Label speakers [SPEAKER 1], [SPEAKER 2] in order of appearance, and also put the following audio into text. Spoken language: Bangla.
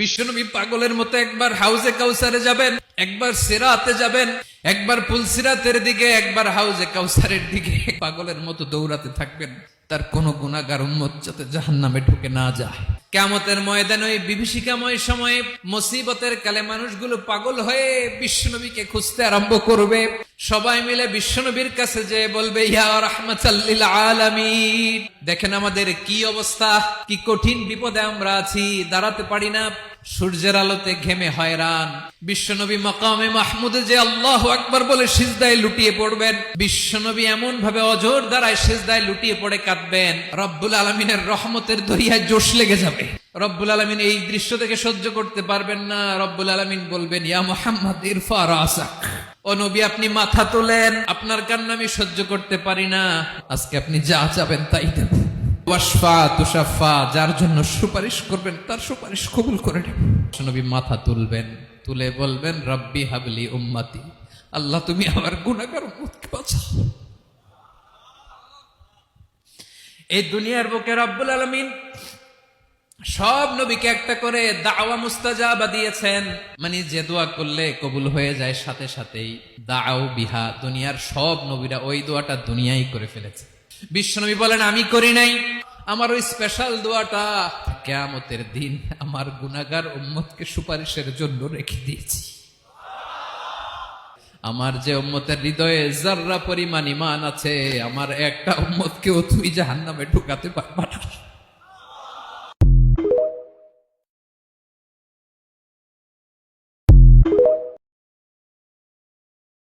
[SPEAKER 1] বিশ্বনবী পাগলের মতো একবার হাউজে কাউসারে যাবেন, একবার সিরাতে যাবেন, একবার পুলসিরাতের দিকে, একবার হাউজে কাউসারের দিকে পাগলের মতো দৌড়াতে থাকবেন। তার কোন গুনাহগার উম্মত যাতে জাহান্নামে ঢুকে না যায়। কিয়ামতের ময়দানে ওই বিভীষিকাময় সময়ে মুসিবতের কালে মানুষগুলো পাগল হয়ে বিশ্বনবীকে খুঁজতে আরম্ভ করবে। সবাই মিলে বিশ্বনবীর কাছে যেয়ে বলবে, ইয়া রাহমাতাল লিল আলামিন, দেখেন আমাদের কি অবস্থা, কি কঠিন বিপদে আমরা আছি, দাঁড়াতে পারি না, সূর্যের আলোতে ঘেমে হয়রান। বিশ্বনবী মাকামে মাহমুদে যে আল্লাহু আকবার বলে সিজদায় লুটিয়ে পড়বেন, বিশ্বনবী এমন ভাবে অজর দ্বারায় সিজদায় লুটিয়ে পড়ে কাঁদবেন, রব্বুল আলামিনের রহমতের দরিয়ায় জোশ লেগে যাবে। রব্বুল আলামিন এই দৃশ্য থেকে সহ্য করতে পারবেন না। রব্বুল আলামিন বলবেন, ইয়া মুহাম্মদ ইরফা রাসাক, ও নবী আপনি মাথা তোলেন, আপনার কান্না আমি সহ্য করতে পারি না, আজকে আপনি যা চাবেন তাই দেব। ওয়াশফা তুশাফা, যার জন্য সুপারিশ করবেন তার সুপারিশ কবুল করে নেব। নবী মাথা তুলবেন, তুলে বলবেন, রব্বি হাবলি উম্মতি, আল্লাহ তুমি আমার গুনাহগার উম্মতকে বাঁচাও। এই দুনিয়ার বুকে রব্বুল আলামিন সব নবীকে একটা করে দাওয়া মুস্তাজাবা দিয়েছেন, মানে যে দোয়া করলে কবুল হয়ে যায় সাথে সাথেই। দাও বিহা, দুনিয়ার সব নবীরা ওই দোয়াটা দুনিয়ায় করে ফেলেছে। বিশ্বনবী বলেন, আমি করি নাই, আমার ওই স্পেশাল দোয়াটা কিয়ামতের দিন আমার গুনাহগার উম্মতকে সুপারিশের জন্য রেখে দিয়েছি। আমার যে উম্মতের হৃদয়ে যাররা পরিমাণ ঈমান আছে, আমার একটা উম্মতকেও তুই জাহান্নামে ঢুকাতে পারবা না।